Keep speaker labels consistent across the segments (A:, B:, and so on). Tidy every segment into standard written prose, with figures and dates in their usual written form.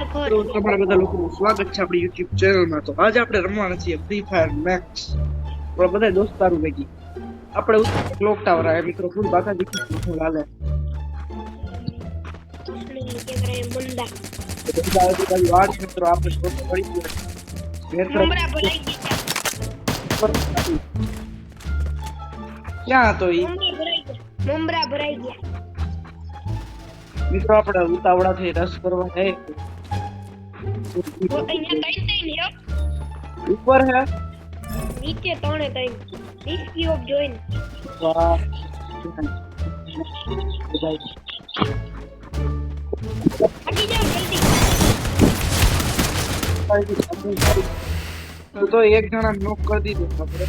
A: તો તમારા બધા લોકોનું સ્વાગત છે આપણી YouTube ચેનલમાં. તો આજે આપણે રમવાના છીએ ફ્રી ફાયર મેક્સ. આપણે બધા દોસ્તારો ભેગી આપણે ક્લોક ટાવર આવે મિત્રો ફૂલ બાકા દીખી હાલે વાડ મિત્રો આપણે શોધ પડી ગયો
B: મમરા ભરાઈ ગયા
A: ક્યાં હતો ઈ
B: મમરા ભરાઈ ગયા
A: મિત્રો આપણે ઉતાવળા થઈ રસ કરવા હે
B: અહીંયા કઈ નહીં
A: ઉપર હે
B: નીચે ત્રણે ત્રણ રિસ્કી ઓફ જોઈન
A: વાહ
B: આટી જાવ જલ્દી
A: તો એક જણા નોક કરી દીધો આપણે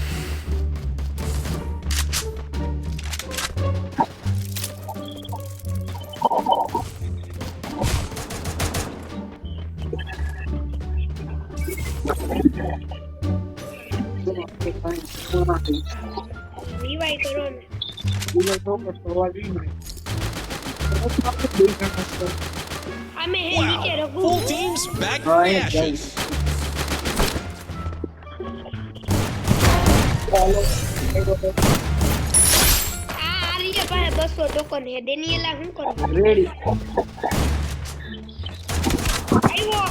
B: રિવાઈ કરો ને
A: બોલો તો કરવા જોઈએ
B: અમે હે નીચે Raghu
C: Full teams back from the ashes.
B: આ રીજે પાસે 200 ટોકન હે ડેનિયલા શું કરો
A: રેડી
B: આવ્યો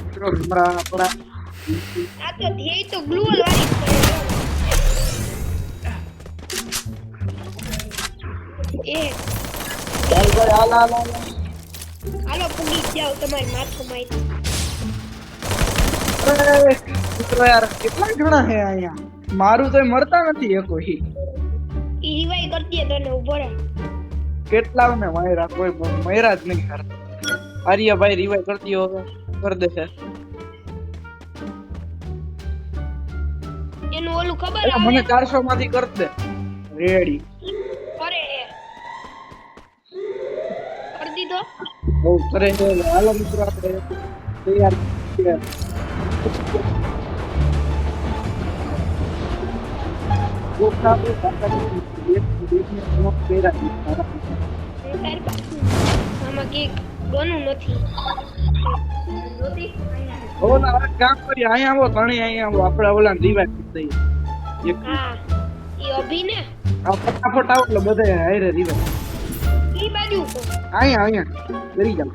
A: મિત્રો હમણાં આપણા
B: આ તો ધ્યેય તો ગ્લુઅલ વાળી કરે એ
A: ચાલ ભાઈ હાલ
B: હાલો પૂગી જાવ તમારી માથું માઈ
A: અરે મિત્રો યાર કેટલા જણા હે અહીંયા મારું તો મળતા નથી એ કોઈ
B: ઈ રિવાઈ કરતી તને ઉભો રહે
A: કેટલા ને માયરા કોઈ માયરા જ નહીં કરતા આર્યભાઈ રિવાઈ કરતી હવે કર દેશે
B: એનું ઓલું ખબર
A: અરે મને 400 માંથી કર દે રેડી
B: કરે કરી દીધો
A: બહુ કરે છે હાલો મિત્રો આપણે તૈયાર છીએ કોકના પર કાકાની દેખને નોક પેરા
B: તારી પાસે આમાં કે ગનું નથી
A: ઓલા હવે કામ કરી અહીંયા આવો તણી અહીંયા આવો આપણે ઓલા રિવાઇવ કરી દઈએ
B: હા ઈ અભી ને
A: આ ફટાફટ આવો એટલે બધા હારે રિવાઇવ
B: ઈ બાજુ તો
A: અહીંયા કરી જાવ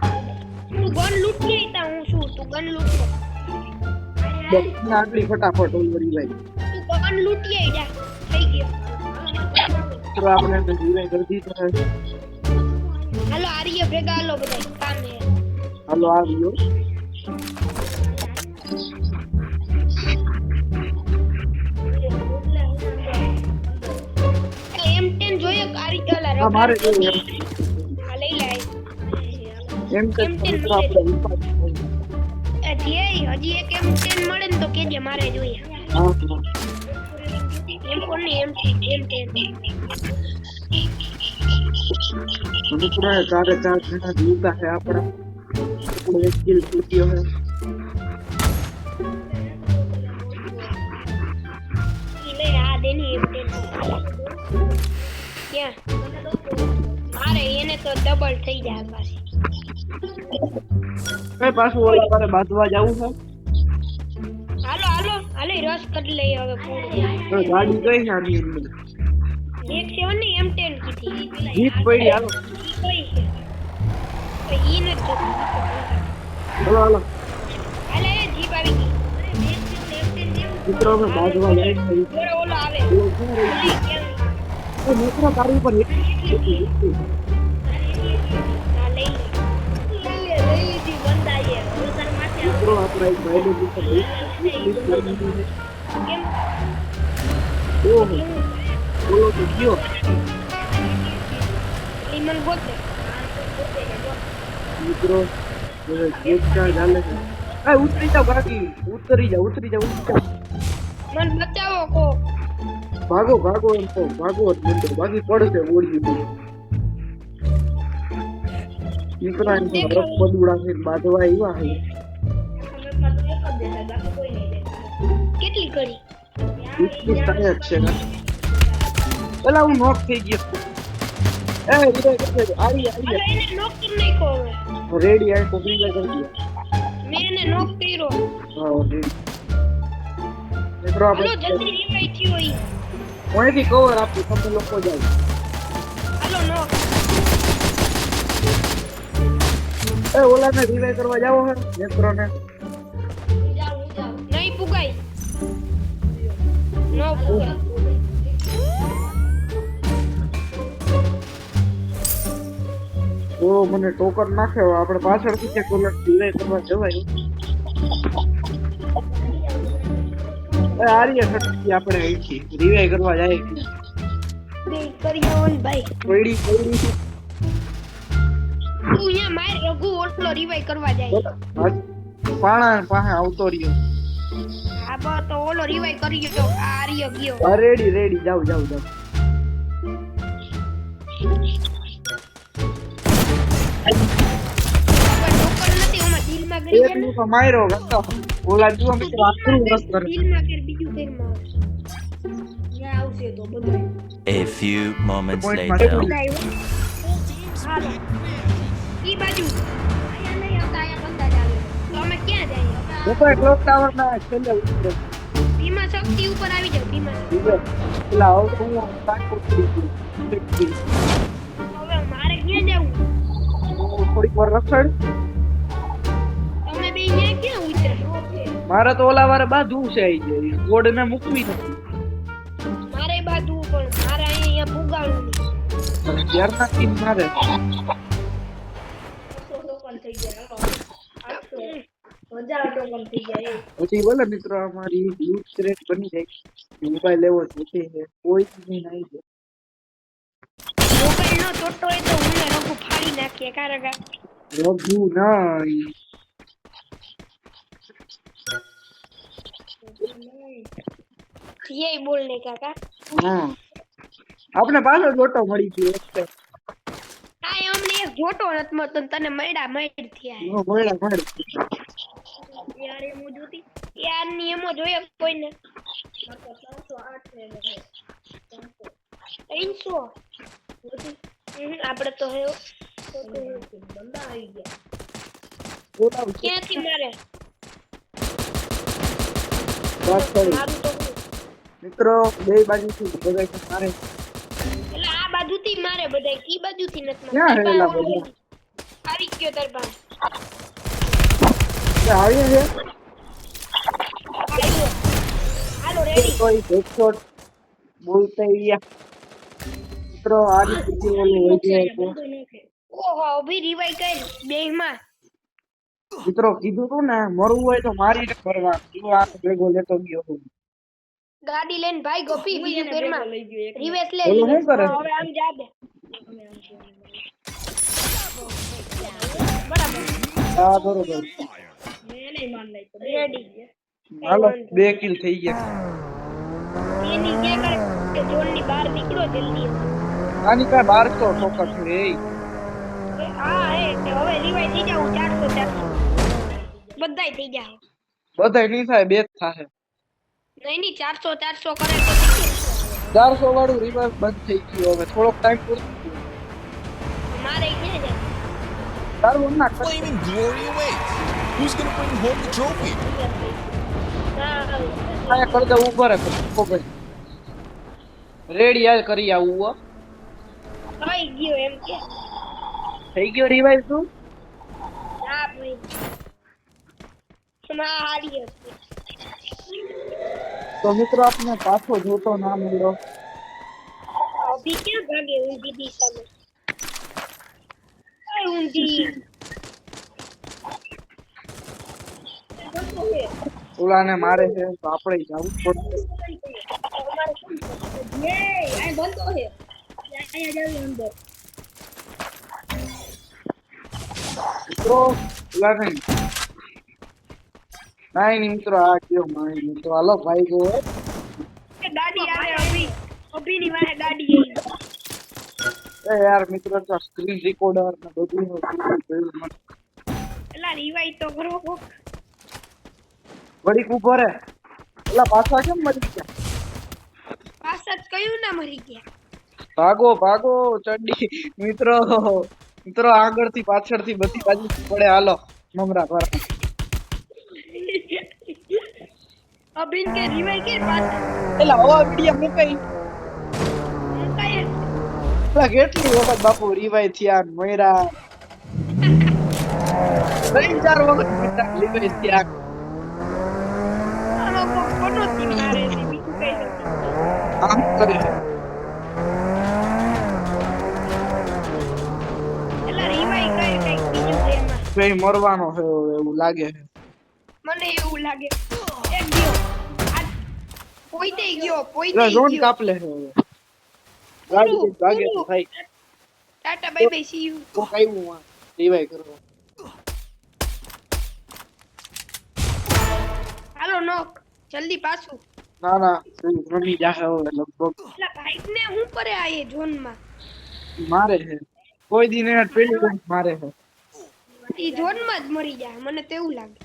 B: તું ગન લૂટ લે તા હું શું તું ગન લૂટ લે
A: ના આગળી ફટાફટ ઓલી રિવાઇવ
B: તું ગન લૂટ લે જા થઈ ગયો
A: તો આપણે રિવાઇવ કરી દીધો
B: હાલો આર્ય ભેગા હાલો બધા કામ હે
A: હાલો આવ્યો
B: M10 જોઈએ કારીગલા
A: હા મારે જોઈએ
B: આ લઈ લે
A: એમ કે મિત્રો આપણે ઉપાડ
B: હજી એક M10 મળે ને તો કેજે મારે જોઈએ
A: હા
B: M4 ને M10
A: મિત્રો ચારે ચાર જણા જીવતા છે આપણા આપણો એક કિલ છૂટ્યો છે
B: ઈ લે આ દેની M10 ક્યાં મારે એને તો ડબલ થઈ જાય પાછી
A: કઈ પાછું ઓલા પર બાંધવા જવું છે
B: હાલો હાલો હાલે રસ કરી લઈએ હવે પૂરું
A: તો ગાડી કઈ છે આની અંદર
B: એક 7 ને M10 કીધી
A: જીપ પડી હાલો
B: કઈ છે તો ઈ ન તો
A: હાલો હાલો
B: હાલે જીપ આવી ગઈ
A: મિત્રો અમે બાંધવા જાય છે
B: ઓલો ઓલો આવે
A: તો મિત્રો તારી ઉપર એક
B: હા લઈ લીધી બંધાઈએ ઓલસર માથે
A: મિત્રો આપણા એક ભાઈ નું ઉપર
B: કેમ
A: ઓહો બોલો તો કયો
B: લીમન ગોતે
A: મિત્રો જીપ કા ચાલે છે એ ઉતરી જાવ બાકી ઉતરી જાવ
B: મન બચાવો કો
A: ભાગો એમ તો ભાગો જ મંદિર બાકી પડશે ઓળ્યું મિત્રો એમ તો રફ બદુડા છે બાંધવા આવ્યા છે
B: કેટલી કરી
A: એટલી થાય જ છે ને પેલા હું નોક થઈ ગયો revive કરી દેજો. આરી
B: હાલો એને નોક કરી નાખ્યો હવે.
A: રેડી આ તો revive કરી દો.
B: મેં એને નોક કર્યો.
A: હા રેડી મિત્રો
B: હાલો
A: આપણે
B: જલ્દી રિવાઇવ થયો ઈ.
A: કોઈથી કવર આપી તમે લોકો જાવ.
B: હાલો નોક.
A: ઓલાને revive કરવા જાવો હે મિત્રોને.
B: નહીં પુગાય. નો પુગાય.
A: ઓ મને ટોકન નાખ્યો આપણે પાછળથી છે કોલર revive કરવા જવાય. આરીએ સટકી આપણે અહીંથી revive કરવા જાય.
B: બે કરી ઓન ભાઈ.
A: રેડી
B: તું અહીંયા માર રઘુ ઓટલો રિવાઇવ કરવા જાય.
A: પાણા પાસે આવતો રહ્યો.
B: આ બા તો ઓલો રિવાઇવ કરી ગયો તો આ રહ્યો ગયો.
A: હા રેડી રેડી જાવ જાવ જાવ.
B: ટોકર નથી ઓમાં દિલમાં ગરી
A: એક
B: જાય ને.
A: નું તો માર્યો ગંદો. ઓલા જુઓ મિત્રો આખું રસ કરે.
B: દિલમાં કર બીજું કેરમાં યા આવશે તો બધા.
C: A few moments
A: Point
C: later.
A: mark.
B: હાલો ઈ બાજુ આયા નહીં આવતા આયા બંદા જ આવે તો અમે ક્યાં જઈએ
A: ઉપર ક્લોક ટાવર ના છેલ્લે ઉતરે.
B: ભીમા શક્તિ ઉપર આવી જાવ ભીમા
A: પેલા હવે હું કાંઈ કરી દઉં.
B: હવે મારે ક્યાં જવું
A: થોડીક વાર રખડ.
B: તમે બે અહીંયા ક્યાં ઉતરે
A: મારે તો ઓલા વારે બાજુ છે આઈ જાય કોડ ને મૂકવી નથી.
B: મારે બાજુ પણ મારે અહીંયા પુગાડવું નહીં
A: ત્યાર ના ટીમ મારે પછી બોલે મિત્રો અમારી લૂટ ક્રેટ બની જાય. મોબાઈલ લેવો જોશે છે કોઈ જ નહીં આવી જાય.
B: મોબાઈલ નો ચોટો હોય તો હું ને રઘુ ફાડી નાખીએ કારગા
A: રઘુ નહીં.
B: યે બોલને કાકા
A: હા આપણે પાછો જોટો મળી ગયો એટલે
B: આ અમને એક જોટો નત મળતો ને તને મળ્યા મળ થયા
A: નો મોયડા મળ.
B: યાર એમ જોતી યાર ની એમો જોઈએ કોઈને 300 આપણે તો હે બંદા આવી ગયા
A: ઓલા
B: ક્યાંથી મારે
A: વાત કરી
B: મારું તો
A: મિત્રો બે બાજુથી બગાઈ છે મારે.
B: એટલે આ બાજુથી મારે બધાય ઈ બાજુથી નથી
A: ક્યાં
B: મારે
A: રહેલા બધા?
B: આવી ગયો તાર પાસે
A: આવીએ છે
B: આવ્યો. હાલો રેડી
A: કોઈ હેડશોટ બોલતે રહ્યા. મિત્રો આ રીતે ઓલી હોય જાય તો
B: ઓહો અભી રિવાઇવ કર બેમાં
A: મિત્રો કીધું તું ને મરવું હોય તો મારીને કરવાનું. જો આ ભેગો લેતો ગયો હું.
B: ગાડી લઈને ભાઈ ગોપી બીજું ઘરમાં રિવેસ લે
A: ઓલો શું કરે?
B: હવે આમ જા દે બરાબર
A: હા બરોબર.
B: રેડી
A: હાલો 2 કિલ થઈ ગયા.
B: એની કે કરે કે જોન ની બહાર નીકળો જલ્દી
A: આની કા 1200 ટોકન છે એ.
B: હા હે કે હવે રિવાઇવ થઈ જાવ 400 બધાય થઈ જાવ
A: બધાય નહીં થાય બે જ થાય.
B: નહીં નહીં 400 કરે તો થઈ
A: 400 વાળું રિવાઇવ બંધ થઈ ગયું. હવે થોડોક ટાઈમ પૂરો
B: જાય મારે ક્યાં જાય
A: તારું ના કર.
C: Flaming glory awaits. Who's gonna bring home the trophy?
A: આયા કર દે ઉપર ભાઈ રેડી યાર કરી આવું હો.
B: થઈ ગયો એમ કે
A: થઈ ગયો રિવાઇવ તું.
B: ના ભાઈ માં હારી હતી
A: તો મિત્રો આપને પાછો જોતો ના મળ્યો.
B: અભી ક્યાં ભાગે ઊંધી દિશામાં કઈ ઊંધી
A: ઓલાને મારે છે તો આપણે જવું પડશે. મિત્રો ઓલાને નહીં મિત્રો આ કયો મારી તો હાલો ભાઈ ગો
B: ગાડી આવે અભી ની વાહે ગાડી
A: એ યાર મિત્રો તો સ્ક્રીન રેકોર્ડર ને બધું નું જોયું મને.
B: એલા રિવાઇવ તો કરો
A: ઘડીક ઉભો રે. ઓલા પાછા કેમ મરી ગયા?
B: પાછા જ કયું ના મરી ગયા
A: ભાગો ભાગો ચડ્ડી મિત્રો મિત્રો આગળથી પાછળથી બધી બાજુ પડે હાલો મમરા ભરા
B: અબિન કે રિવાઈ કે પાછા
A: એલા હવા વિડિયા મુકાઈ
B: મુકાય
A: એલા કેટલી વખત બાપુ રિવાઈ થયા ને મયરા 3-4 વખત મયરા રિવાઈ થયા
B: આ લોકો ફોટો થી મારે છે બીજું કઈ નથી
A: આમ કરે
B: એલા રિવાઈ કરે કઈ બીજું છે એમાં
A: કઈ મરવાનો છે એવું લાગે છે
B: મને એવું લાગે એક ગયો આ પોઈતે ગયો
A: એલા ઝોન
B: ગયો
A: કાપ લે છે હવે ગાડી ભાગે તો ભાઈ
B: tata bye bye see you
A: કોક આવ્યું આ રિવાઈ કરવા
B: હાલો નોક જલ્દી પાછું
A: ના ના રમી જાહે હવે લગભગ
B: એલા ભાઈ ને હું કરે આ એ ઝોન માં
A: મારે છે કોઈ દી ને પેલી વાર મારે છે
B: ઈ ઝોન માં જ મરી જાય મને તેવું લાગે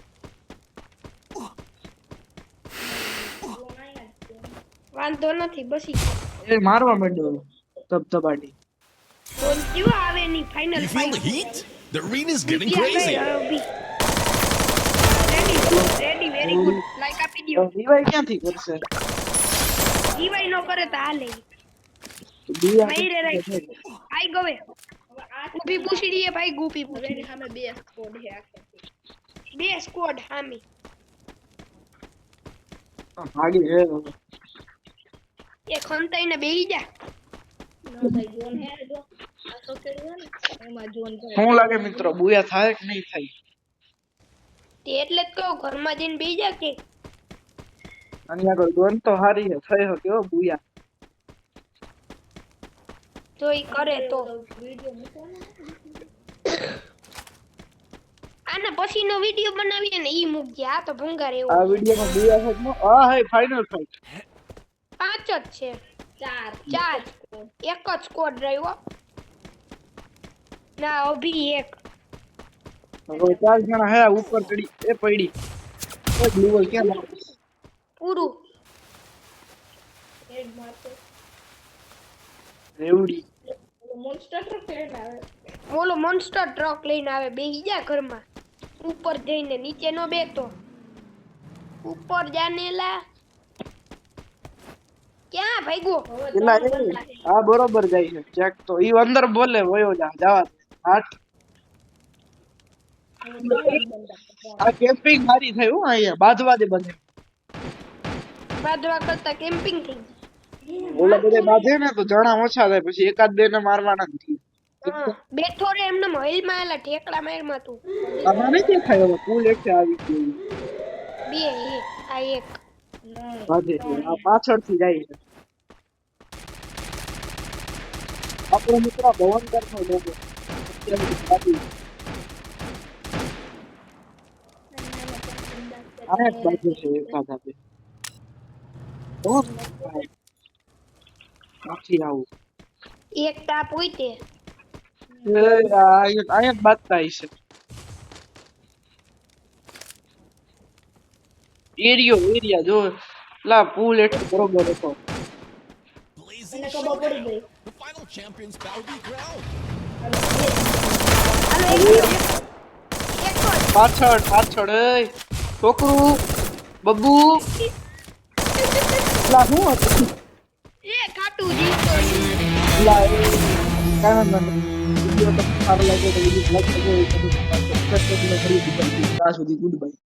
B: વાંધો નથી બસી
A: એ મારવા માંડ્યો ધબધબાટી
B: ઝોન કેવા આવે ની final
C: You feel the heat? The arena's getting
B: ready
C: crazy.
B: Ready very good like આપી દો
A: રિવાઈ ક્યાંથી કરશે
B: ઈવાઈ નો કરે તો હાલે
A: દિયા
B: મયરે રાઈ આઈ ગવે ઊભી પૂછડીએ ભાઈ ગૂપી પૂછડી સામે બે સ્કોડ હામી
A: ભાગી છે
B: એ ખંતાઈને બેહી જા
A: શું લાગે મિત્રો બુયા થાય કે નહીં થાય
B: તે એટલે જ કહું ઘરમાં જઈને બેહી જા કે
A: આની આગળ દોન તો હારી છે થઈ હકે હો બુયા
B: જો ઈ કરે તો આના પછીનો વિડિયો બનાવીએ ને ઈ મૂકજે આ તો ભંગાર એવો
A: આ વિડિયોમાં બુયા છે આ હે ફાઇનલ ફાઇટ
B: 5 જ છે 4 એક જ સ્કોડ રહ્યો ના અભી એક
A: હવે 4 જણા હે ઉપર ચડી એ પડી એ ગ્લુવલ કેમ
B: પૂરું
A: રેવડી
B: ઓલો મોન્સ્ટર ટ્રક લઈને આવે બેહી જા ઘરમાં ઉપર જઈને નીચે નો બેતો ઉપર જાનેલા ક્યાં ભાગ્યો
A: એલા એ આ બરોબર જાય છે ચેક તો ઈ અંદર બોલે વયો જા જવા હાટ આ કેમ્પિંગ મારી થઈ હું અહીંયા બાંધવા દે બધે
B: બાદવા કરતા કેમ્પિંગ થઈ
A: ઓલા બધે બાંધે ને તો જણા ઓછા થાય પછી એકાદ બે ને મારવાના નથી
B: હા બેઠો રે એમને મહેલ માં એલા ઠેકડા મારમાં તું
A: આમાં નહીં દેખાય હવે પુલ એક આવી ગયું
B: બે એક આ એક
A: બાંધે છે. આ પાછળથી જાય છે આપણો મિત્ર ભવનકર નો લોગો અત્યારે બાકી આ એક બાજુ છે એકાદ આપે તો આખી આવું
B: એક તા પોઈતે
A: અહીંયા બાતતા છે એરિયા જો લા પુલ એટલો બરોબર હતો
C: Blazing shot. The final champions bow the ground.
B: હાલો એક જ
A: પાછળ પાછળ એ છોકરું બબ્બુ લા હું હતું
B: એ કાટુ જીતો
A: લા એ કાના ના વિડિયો તો સારો લાગ્યો તો વિડિયો લાઈક કરજો સબસ્ક્રાઇબ કરજો ત્યાં સુધી ગુડ બાય